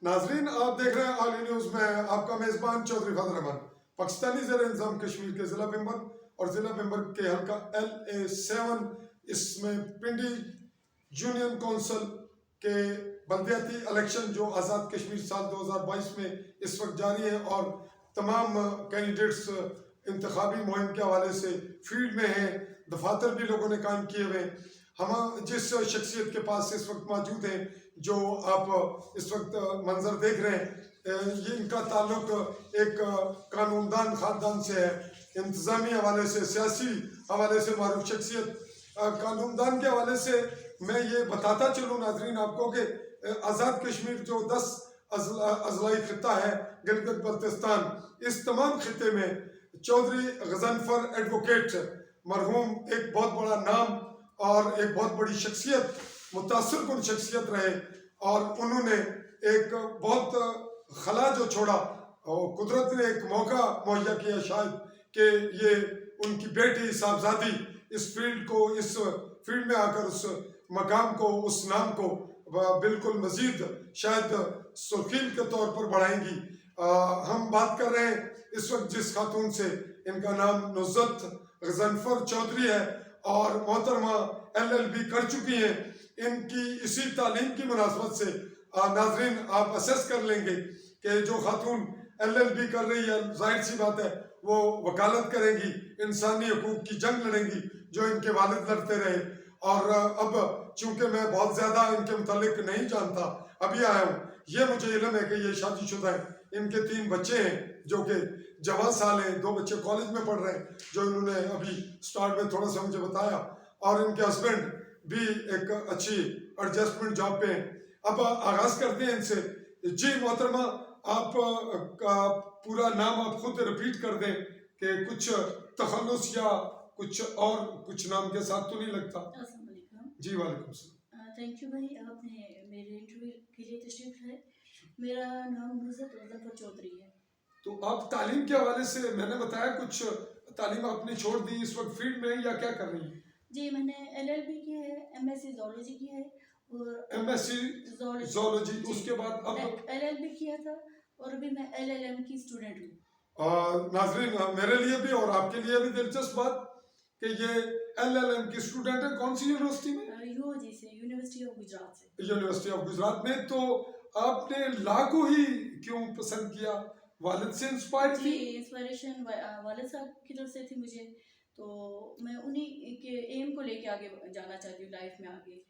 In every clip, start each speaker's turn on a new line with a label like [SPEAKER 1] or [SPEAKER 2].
[SPEAKER 1] ناظرین آپ دیکھ رہے ہیں عالی نیوز میں آپ کا میزبان چودھری فضل رحمان پاکستانی زیر انتظام کشمیر کے ضلع ممبر اور ضلع ممبر کے حلقہ LA7 اس میں پنڈی یونین کونسل کے بلدیاتی الیکشن جو آزاد کشمیر سال 2022 میں اس وقت جاری ہے اور تمام کینڈیڈیٹس انتخابی مہم کے حوالے سے فیلڈ میں ہیں، دفاتر بھی لوگوں نے قائم کیے ہوئے ہیں۔ ہم جس شخصیت کے پاس اس وقت موجود ہیں جو آپ اس وقت منظر دیکھ رہے ہیں یہ ان کا تعلق ایک قانون دان خاندان سے ہے، انتظامی حوالے سے، سیاسی حوالے سے معروف شخصیت۔ قانون دان کے حوالے سے میں یہ بتاتا چلوں ناظرین آپ کو کہ آزاد کشمیر جو 10 اضلاعی خطہ ہے گلگت بلتستان، اس تمام خطے میں چودھری غضنفر ایڈوکیٹ مرحوم ایک بہت بڑا نام اور ایک بہت بڑی شخصیت، متاثر کن شخصیت رہے، اور انہوں نے ایک بہت خلا جو چھوڑا، قدرت نے ایک موقع مہیا کیا شاید کہ یہ ان کی بیٹی صاحبزادی اس فیلڈ کو، اس فیلڈ میں آ کر اس مقام کو، اس نام کو بالکل مزید شاید سرخیل کے طور پر بڑھائیں گی۔ ہم بات کر رہے ہیں اس وقت جس خاتون سے، ان کا نام نصرت غضنفر چودھری ہے اور محترمہ LLB کر چکی ہیں۔ ان کی اسی تعلیم کی مناسبت سے ناظرین آپ اسیس کر لیں گے کہ جو خاتون LLB کر رہی ہے ظاہر سی بات ہے وہ وکالت کریں گی، انسانی حقوق کی جنگ لڑیں گی جو ان کے والد لڑتے رہے۔ اور اب چونکہ میں بہت زیادہ ان کے متعلق نہیں جانتا، ابھی آیا ہوں، یہ مجھے علم ہے کہ یہ شادی شدہ ہیں، ان کے 3 بچے ہیں جو کہ جوان سال ہیں، 2 بچے کالج میں پڑھ رہے ہیں جو انہوں نے ابھی سٹارٹ میں تھوڑا سا مجھے بتایا، اور ان کے ہسبینڈ بھی ایک اچھی ایڈجسٹمنٹ جاب پہ ہیں۔ اب آغاز کرتے ہیں ان سے۔ جی محترمہ، آپ کا پورا نام آپ خود ریپیٹ کر دیں کہ کچھ تخلص یا کچھ اور کچھ نام کے ساتھ تو نہیں لگتا۔
[SPEAKER 2] السلام علیکم۔
[SPEAKER 1] جی وعلیکم السلام۔
[SPEAKER 2] تھینک یو بھائی، آپ نے میرے انٹرویو کے لیے تشریف لائے۔ میرا نام نصرت غضنفر چودھری ہے۔
[SPEAKER 1] تو آپ تعلیم کے حوالے سے میں نے بتایا کچھ تعلیم آپ نے چھوڑ دی، اس وقت فیلڈ میں یا کیا کر رہی ہیں؟
[SPEAKER 2] جی میں نے LLB کی ہے، MSc زولوجی کی ہے، اور
[SPEAKER 1] MSc زولوجی، اس کے بعد اب
[SPEAKER 2] LLB کیا تھا، اور ابھی میں LLM کی اسٹوڈنٹ ہوں۔
[SPEAKER 1] ناظرین میرے لیے بھی اور آپ کے لیے بھی دلچسپ بات کہ یہ LLM کی اسٹوڈنٹ ہے، کون سی یونیورسٹی میں؟
[SPEAKER 2] UOG سے، یونیورسٹی آف گجرات سے۔
[SPEAKER 1] یونیورسٹی آف گجرات میں۔ تو آپ نے لا کو ہی کیوں پسند کیا؟ والد سے انسپائر تھی؟
[SPEAKER 2] جی انسپائریشن والد صاحب کی طرف سے تھی مجھے، تو میں انہی کے ایم کو لے کے آگے جانا چاہتی ہوں لائف میں آگے۔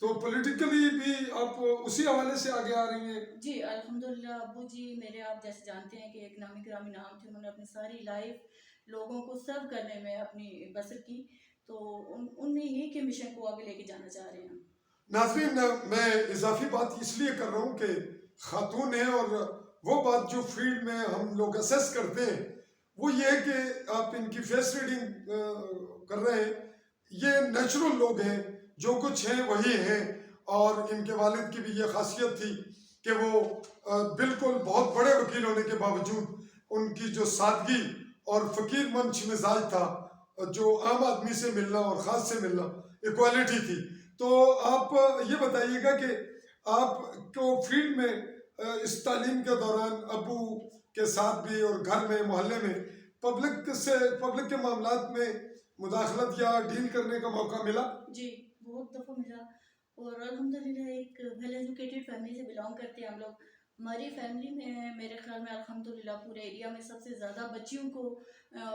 [SPEAKER 1] تو پولیٹیکلی بھی آپ اسی حوالے سے آگے آ رہی ہیں؟
[SPEAKER 2] جی الحمدللہ، ابو جی میرے آپ جیسے جانتے ہیں کہ ایک نامی گرامی نام تھے، انہوں نے اپنی ساری لائف لوگوں کو سرو کرنے میں اپنی بسر کی، تو انہیں ہی کے مشن کو آگے لے کے جانا چاہ رہے ہیں۔
[SPEAKER 1] ناظرین میں اضافی بات اس لیے کر رہا ہوں کہ خاتون ہیں، اور وہ بات جو فیلڈ میں ہم لوگ اسیس کرتے ہیں وہ یہ ہے کہ آپ ان کی فیس ریڈنگ کر رہے ہیں، یہ نیچرل لوگ ہیں، جو کچھ ہیں وہی ہیں، اور ان کے والد کی بھی یہ خاصیت تھی کہ وہ بالکل بہت بڑے وکیل ہونے کے باوجود ان کی جو سادگی اور فقیر منش مزاج تھا، جو عام آدمی سے ملنا اور خاص سے ملنا، ایکوالٹی تھی۔ تو آپ یہ بتائیے گا کہ آپ کو فیلڈ میں اس تعلیم کے دوران ابو کے ساتھ بھی اور گھر میں محلے میں پبلک کے معاملات میں مداخلت یا ڈیل کرنے کا موقع ملا؟
[SPEAKER 2] جی بہت دفعہ ملا، اور الحمدللہ ایک ویل ایجوکیٹڈ فیملی سے بلانگ کرتے ہیں ہم لوگ۔ ہماری فیملی میں میرے خیال میں الحمدللہ پورے ایریا میں سب سے زیادہ بچیوں کو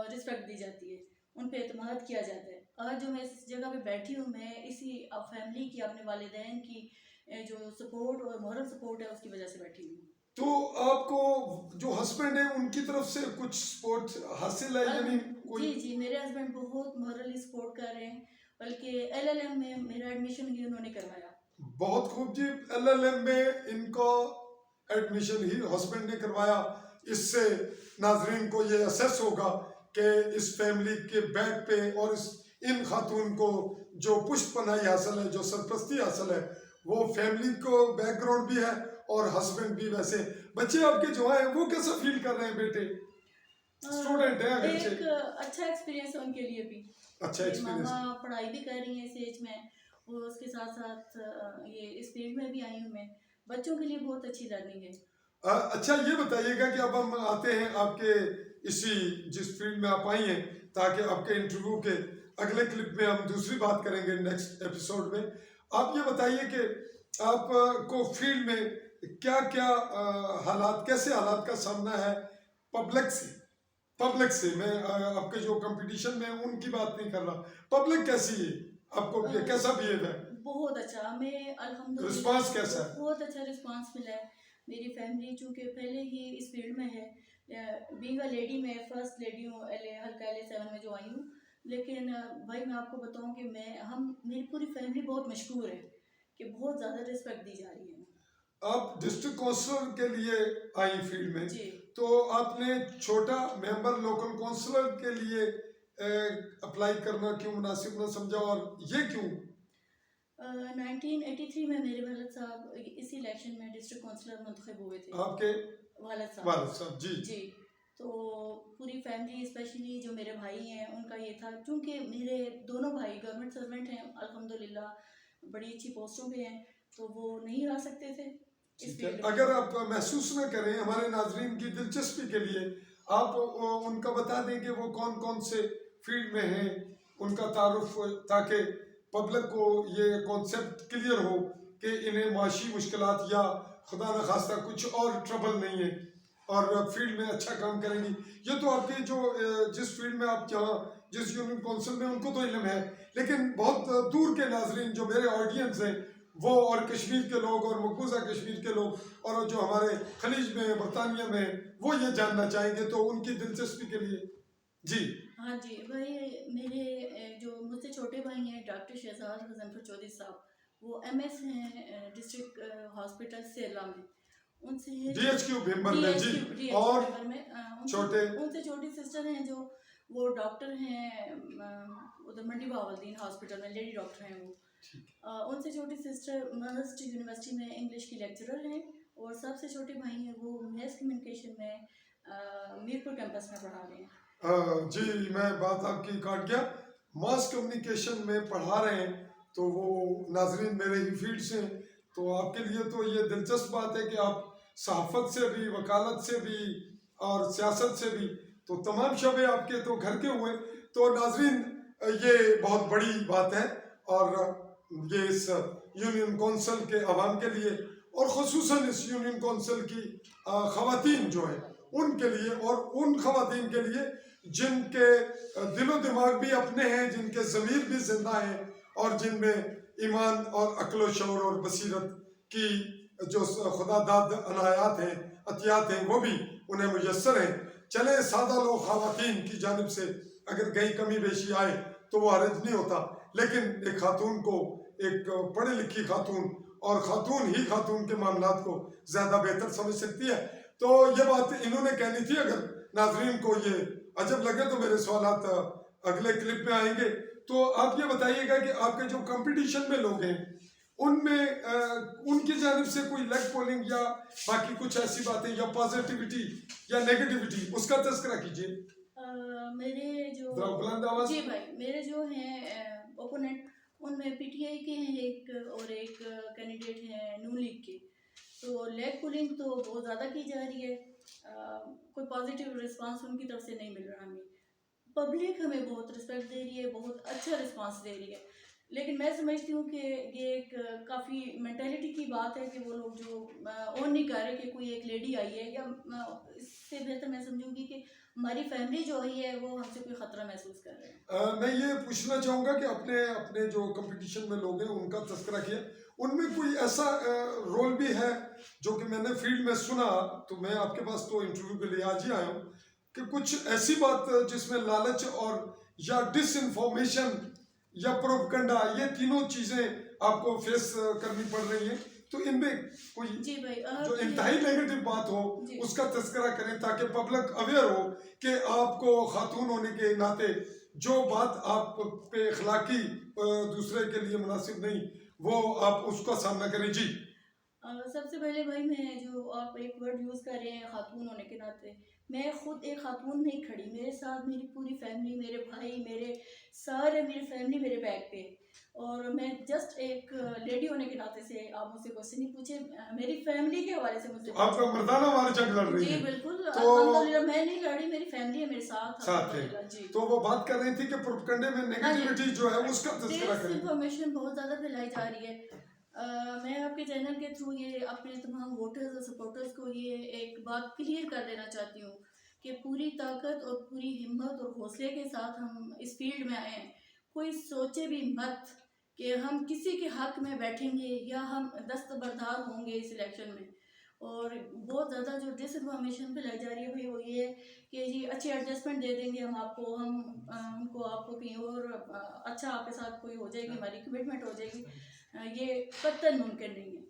[SPEAKER 2] رسپیکٹ دی جاتی ہے، ان پہ اعتماد کیا جاتا ہے۔ آج جو میں اس جگہ پہ بیٹھی ہوں، میں اسی فیملی کی، اپنے والدین کی جو سپورٹ اور مورل سپورٹ ہے اس کی وجہ سے بیٹھی ہوں۔
[SPEAKER 1] تو آپ کو جو ہسبینڈ ہیں ان کی طرف سے کچھ سپورٹ حاصل ہے یعنی کوئی؟
[SPEAKER 2] جی میرے ہسبینڈ بہت مورلی سپورٹ کر رہے ہیں، بلکہ LLM میں میرا ایڈمیشن ہی انہوں نے کروایا۔
[SPEAKER 1] بہت خوب جی، LLM میں ان کا ایڈمیشن ہی ہسبینڈ نے کروایا۔ اس سے ناظرین کو یہ اسیس ہوگا کہ اس فیملی کے بیک پہ اور ان خاتون کو جو پشت پناہی حاصل ہے، جو سرپرستی حاصل ہے، وہ فیملی کو بیک گراؤنڈ بھی ہے اور ہسبینڈ بھی۔ ویسے بچے آپ کے جو ہیں وہ کیسا فیل کر رہے ہیں؟ بیٹے اسٹوڈنٹ ہیں اگرچہ،
[SPEAKER 2] ایک اچھا ایکسپیرینس ہے ان کے لیے بھی۔
[SPEAKER 1] اچھا ایکسپیرینس۔
[SPEAKER 2] ماما پڑھائی بھی کر رہی ہیں اس ایج میں، وہ اس کے ساتھ ساتھ یہ اس فیلڈ میں بھی آئی ہوں میں، بچوں کے لیے بہت اچھی لرننگ ہے.
[SPEAKER 1] اچھا یہ بتائیے گا کہ اب ہم آتے ہیں آپ کے اسی جس فیلڈ میں آپ آئی ہیں تاکہ آپ کے انٹرویو کے اگلے کلپ میں ہم دوسری بات کریں گے نیکسٹ ایپیسوڈ میں. آپ یہ بتائیے کہ آپ کو فیلڈ میں کیا کیا حالات کیسے حالات کا سامنا ہے پبلک سے میں آپ کے جو کمپٹیشن میں ان کی بات نہیں کر رہا, پبلک کیسی ہے آپ کو کیسا بہیو ہے,
[SPEAKER 2] بہت اچھا, ہمیں الحمدللہ
[SPEAKER 1] رسپانس کیسا ہے؟
[SPEAKER 2] بہت اچھا رسپانس ملا ہے. میری فیملی چونکہ پہلے ہی اس فیلڈ میں ہے, بینگ اے لیڈی میں فرسٹ لیڈی ہوں ہلکا LA7 میں جو آئی ہوں, لیکن بھائی میں آپ کو بتاؤں کہ میری پوری فیملی بہت مشہور ہے کہ بہت زیادہ رسپیکٹ دی جا رہی ہے.
[SPEAKER 1] آپ ڈسٹرکٹ کونسلر کے لیے آئی فیلڈ میں
[SPEAKER 2] جی,
[SPEAKER 1] تو آپ نے چھوٹا ممبر لوکل کونسلر کے لیے اپلائی کرنا کیوں مناسب نہ سمجھا, اور یہ کیوں؟
[SPEAKER 2] 1983 میں میرے والد صاحب اسی الیکشن میں ڈسٹرکٹ کونسلر منتخب ہوئے تھے.
[SPEAKER 1] آپ کے
[SPEAKER 2] والد
[SPEAKER 1] صاحب جی
[SPEAKER 2] جی, تو پوری فیملی اسپیشلی جو میرے بھائی ہیں ان کا یہ تھا, کیونکہ میرے دونوں بھائی گورنمنٹ سرونٹ ہیں الحمدللہ, بڑی اچھی پوسٹوں پہ ہیں, تو وہ نہیں آ سکتے تھے اس فیلڈ میں.
[SPEAKER 1] اگر آپ محسوس نہ کریں, ہمارے ناظرین کی دلچسپی کے لیے آپ ان کا بتا دیں کہ وہ کون کون سے فیلڈ میں ہیں, ان کا تعارف, تاکہ پبلک کو یہ کانسیپٹ کلیئر ہو کہ انہیں معاشی مشکلات یا خدا نخواستہ کچھ اور ٹربل نہیں ہے اور فیلڈ میں اچھا کام کریں گی. یہ تو آپ کے جو جس فیلڈ میں آپ جہاں جس یونین کونسل میں ان کو تو علم ہے, لیکن بہت دور کے ناظرین جو میرے آڈینس ہیں وہ, اور کشمیر کے لوگ اور مقبوضہ کشمیر کے لوگ اور جو ہمارے خلیج میں برطانیہ میں وہ یہ جاننا چاہیں گے, تو ان کی دلچسپی کے لیے. جی
[SPEAKER 2] ہاں جی بھائی, میرے جو مجھ سے چھوٹے بھائی ہیں ڈاکٹر شہزاد غضنفر چودھری صاحب, وہ MS ہیں ڈسٹرکٹ ہاسپٹل سیلا میں, ان سے
[SPEAKER 1] DHQ بھیمبر میں. جی, اور چھوٹے
[SPEAKER 2] ان سے چھوٹی سسٹر ہیں جو وہ ڈاکٹر ہیں ادھر منڈی بہاولدین ہاسپٹل میں, لیڈی ڈاکٹر ہیں وہ. ان سے چھوٹی سسٹر مہرسٹ یونیورسٹی میں انگلش کی لیکچرر ہیں, اور سب سے چھوٹے بھائی ہیں وہ میس کمیونیکیشن میں میرپور کیمپس میں پڑھا رہے ہیں.
[SPEAKER 1] جی میں بات آپ کی کاٹ گیا, ماس کمیونیکیشن میں پڑھا رہے ہیں, تو وہ ناظرین میرے ہی فیلڈ سے ہیں, تو آپ کے لیے تو یہ دلچسپ بات ہے کہ آپ صحافت سے بھی, وکالت سے بھی اور سیاست سے بھی, تو تمام شعبے آپ کے تو گھر کے ہوئے. تو ناظرین یہ بہت بڑی بات ہے, اور یہ اس یونین کونسل کے عوام کے لیے اور خصوصاً اس یونین کونسل کی خواتین جو ہیں ان کے لیے, اور ان خواتین کے لیے جن کے دل و دماغ بھی اپنے ہیں, جن کے ضمیر بھی زندہ ہیں, اور جن میں ایمان اور عقل و شعور اور بصیرت کی جو خدا داد عنایات ہیں, عطیات ہیں, وہ بھی انہیں میسر ہیں. چلے سادہ لوگ خواتین کی جانب سے اگر کہیں کمی بیشی آئے تو وہ حرج نہیں ہوتا, لیکن ایک خاتون کو, ایک پڑھی لکھی خاتون, اور خاتون ہی خاتون کے معاملات کو زیادہ بہتر سمجھ سکتی ہے. تو یہ بات انہوں نے کہنی تھی. اگر ناظرین کو یہ عجب لگے تو میرے سوالات اگلے کلپ میں آئیں گے. تو آپ یہ بتائیے گا کہ آپ کے جو کمپٹیشن میں لوگ ہیں ان میں ان کی جانب سے کوئی لیگ پولنگ یا باقی کچھ ایسی باتیں یا پازیٹیوٹی یا نیگیٹیوٹی, اس کا تذکرہ کیجیے.
[SPEAKER 2] میرے جو
[SPEAKER 1] بلند آواز.
[SPEAKER 2] جی بھائی, میرے جو ہیں اوپوننٹ ان میں PTI کے ہیں ایک, اور ایک کینڈیڈیٹ ہیں نون لیگ کے. تو لیگ پولنگ تو بہت زیادہ کی جا رہی ہے, کوئی پازیٹیو رسپانس ان کی طرف سے نہیں مل رہا ہمیں. پبلک ہمیں بہت رسپیکٹ دے رہی ہے, بہت اچھا رسپانس دے رہی ہے, لیکن میں سمجھتی ہوں کہ یہ ایک کافی مینٹیلٹی کی بات ہے کہ وہ لوگ جو اون نہیں کر رہے کہ کوئی ایک لیڈی آئی ہے, یا اس سے بہتر میں سمجھوں گی کہ ہماری فیملی جو آئی ہے وہ ہم سے کوئی خطرہ محسوس کر رہے ہیں.
[SPEAKER 1] میں یہ پوچھنا چاہوں گا کہ اپنے جو کمپٹیشن میں لوگ ہیں ان کا تذکرہ کیا, ان میں کوئی ایسا رول بھی ہے جو کہ میں نے فیلڈ میں سنا, تو میں آپ کے پاس تو انٹرویو کے لیے آج ہی آیا ہوں, کہ کچھ ایسی بات جس میں لالچ اور یا ڈس انفارمیشن یا پروپگنڈا, یہ تینوں چیزیں آپ کو فیس کرنی پڑ رہی ہیں, تو ان میں کوئی
[SPEAKER 2] جی بھائی,
[SPEAKER 1] جو انتہائی نیگیٹو بات ہو
[SPEAKER 2] جی.
[SPEAKER 1] اس کا تذکرہ کریں تاکہ پبلک اویئر ہو کہ آپ کو خاتون ہونے کے ناطے جو بات آپ پہ اخلاقی دوسرے کے لیے مناسب نہیں وہ آپ اس کا سامنا کریں. جی
[SPEAKER 2] سب سے پہلے بھائی میں جو آپ ایک ورڈ یوز کر رہے ہیں خاتون ہونے کے ناطے، میں خود ایک خاتون نہیں کھڑی، میرے ساتھ میری پوری فیملی، میرے بھائی، میری فیملی میرے بیک پہ، اور میں جسٹ ایک لیڈی ہونے کے ناطے سے آپ مجھ سے کوشچن نہیں پوچھے، میری فیملی کے حوالے سے مجھ سے
[SPEAKER 1] آپ کا مردانہ وار جنگ لڑ رہی
[SPEAKER 2] جی
[SPEAKER 1] ہے.
[SPEAKER 2] بالکل
[SPEAKER 1] تو
[SPEAKER 2] الحمدللہ میں نہیں لڑی، میری فیملی ہے میرے ساتھ
[SPEAKER 1] ساتھ ہے.
[SPEAKER 2] الحمدللہ. جی
[SPEAKER 1] تو وہ بات کر رہی تھی کہ پروپیگنڈے میں نیگیٹیوٹی جو ہے اس کا تذکرہ
[SPEAKER 2] ڈس
[SPEAKER 1] کریں.
[SPEAKER 2] انفارمیشن بہت زیادہ پھیلائی جا رہی ہے. میں آپ کے چینل کے تھرو یہ اپنے تمام ووٹرز اور سپورٹرز کو یہ ایک بات کلیئر کر دینا چاہتی ہوں کہ پوری طاقت اور پوری ہمت اور حوصلے کے ساتھ ہم اس فیلڈ میں آئے ہیں. کوئی سوچے بھی مت کہ ہم کسی کے حق میں بیٹھیں گے یا ہم دستبردار ہوں گے اس الیکشن میں. اور بہت زیادہ جو ڈس انفارمیشن پھیلائی جا رہی ہے بھائی وہ یہ ہے کہ جی اچھی ایڈجسٹمنٹ دے دیں گے ہم آپ کو، ہم ان کو آپ کو کہیں اور اچھا آپ کے ساتھ کوئی ہو جائے گی، ہماری کمٹمنٹ ہو جائے گی. یہ قطعاً ممکن نہیں ہے.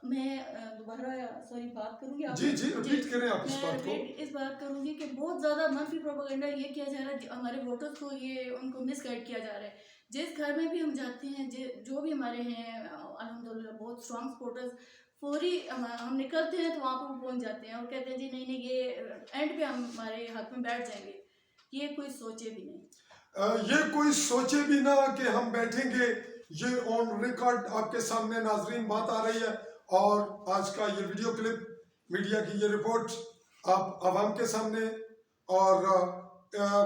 [SPEAKER 2] میں دوبارہ سوری بات کروں گی آپ
[SPEAKER 1] جی جی ریپیٹ کریں آپ اس
[SPEAKER 2] میں
[SPEAKER 1] بات کو.
[SPEAKER 2] اس بات کروں گی کہ بہت زیادہ منفی پروپیگنڈا یہ کیا جا رہا ہے، ہمارے ووٹرز کو یہ ان کو مس گائیڈ کیا جا رہا ہے. جس گھر میں بھی ہم جاتے ہیں، جو بھی ہمارے ہیں الحمدللہ بہت اسٹرانگ سپورٹرز، فوری ہم نکلتے ہیں تو وہاں پہ پہنچ جاتے ہیں اور کہتے ہیں جی نہیں نہیں یہ اینڈ پہ ہم ہمارے حق میں بیٹھ جائیں گے. یہ کوئی سوچے بھی نہیں.
[SPEAKER 1] یہ کوئی سوچے بھی نہ کہ ہم بیٹھیں گے. یہ آن ریکارڈ آپ کے سامنے ناظرین بات آ رہی ہے، اور آج کا یہ ویڈیو کلپ، میڈیا کی یہ رپورٹ آپ عوام کے سامنے، اور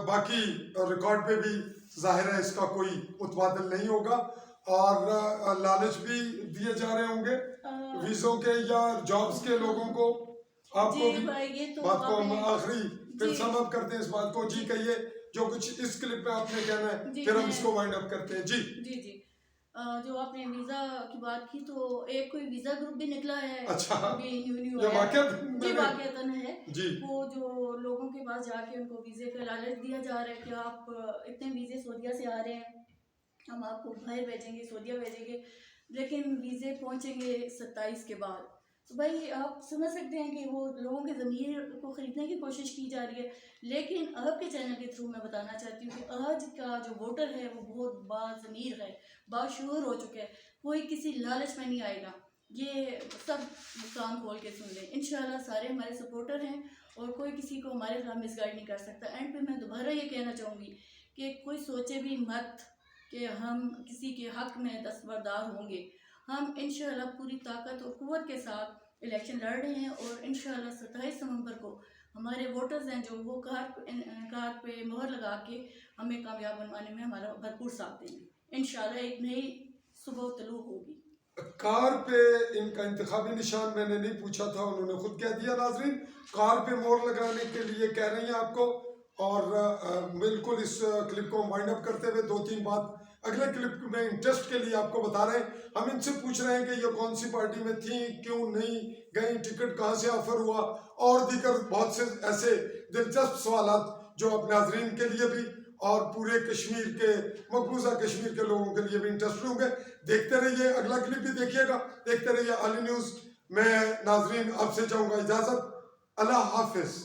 [SPEAKER 1] باقی ریکارڈ پہ بھی ظاہر ہے اس کا کوئی متبادل نہیں ہوگا، اور لالچ بھی دیے جا رہے ہوں گے ویزوں کے یا جابز کے لوگوں کو. آپ کو بھی بات کو ہم آخری پھر سم اپ کرتے ہیں اس بات کو. جی کہیے جو کچھ اس کلپ میں آپ نے کہنا ہے، پھر ہم اس کو وائنڈ اپ کرتے ہیں. جی
[SPEAKER 2] جی جو آپ نے ویزا کی بات کی تو ایک کوئی ویزا گروپ بھی نکلا ہے
[SPEAKER 1] اچھا،
[SPEAKER 2] ابھی نیو
[SPEAKER 1] یہ
[SPEAKER 2] ہے.
[SPEAKER 1] واقعات
[SPEAKER 2] جی واقعتاً ہے.
[SPEAKER 1] جی
[SPEAKER 2] وہ جو لوگوں کے پاس جا کے ان کو ویزے کا لالچ دیا جا رہا ہے کہ آپ اتنے ویزے سعودیہ سے آ رہے ہیں، ہم آپ کو باہر بھیجیں گے، سعودیہ بھیجیں گے، لیکن ویزے پہنچیں گے 27 کے بعد. تو بھائی آپ سمجھ سکتے ہیں کہ وہ لوگوں کے ضمیر کو خریدنے کی کوشش کی جا رہی ہے. لیکن آپ کے چینل کے تھرو میں بتانا چاہتی ہوں کہ آج کا جو ووٹر ہے وہ بہت باضمیر ہے، باشعور ہو چکا ہے. کوئی کسی لالچ میں نہیں آئے گا. یہ سب کان کھول کے سن لیں. انشاءاللہ سارے ہمارے سپورٹر ہیں اور کوئی کسی کو ہمارے خلاف مس گائیڈ نہیں کر سکتا. اینڈ پہ میں دوبارہ یہ کہنا چاہوں گی کہ کوئی سوچے بھی مت کہ ہم کسی کے حق میں دستبردار ہوں گے. ہم انشاءاللہ پوری طاقت اور قوت کے ساتھ الیکشن لڑ رہے ہیں، اور انشاءاللہ 27 نومبر کو ہمارے ووٹرز ہیں جو وہ کار پہ مہر لگا کے ہمیں کامیاب بنوانے میں ہمارا بھرپور ساتھ دیں گے. انشاءاللہ ایک نئی صبح طلوع ہوگی.
[SPEAKER 1] کار پہ ان کا انتخابی نشان میں نے نہیں پوچھا تھا، انہوں نے خود کہہ دیا. ناظرین کار پہ مور لگانے کے لیے کہہ رہی ہیں آپ کو. اور بالکل اس کلپ کو ہم وائنڈ اپ کرتے ہوئے 2-3 بات اگلے کلپ میں انٹرسٹ کے لیے آپ کو بتا رہے ہیں. ہم ان سے پوچھ رہے ہیں کہ یہ کون سی پارٹی میں تھیں، کیوں نہیں گئیں، ٹکٹ کہاں سے آفر ہوا، اور دیگر بہت سے ایسے دلچسپ سوالات جو اب ناظرین کے لیے بھی اور پورے کشمیر کے مقبوضہ کشمیر کے لوگوں کے لیے بھی انٹرسٹ ہوں گے. دیکھتے رہیے، اگلا کلپ بھی دیکھیے گا، دیکھتے رہیے علی نیوز. میں ناظرین آپ سے چاہوں گا اجازت. اللہ حافظ.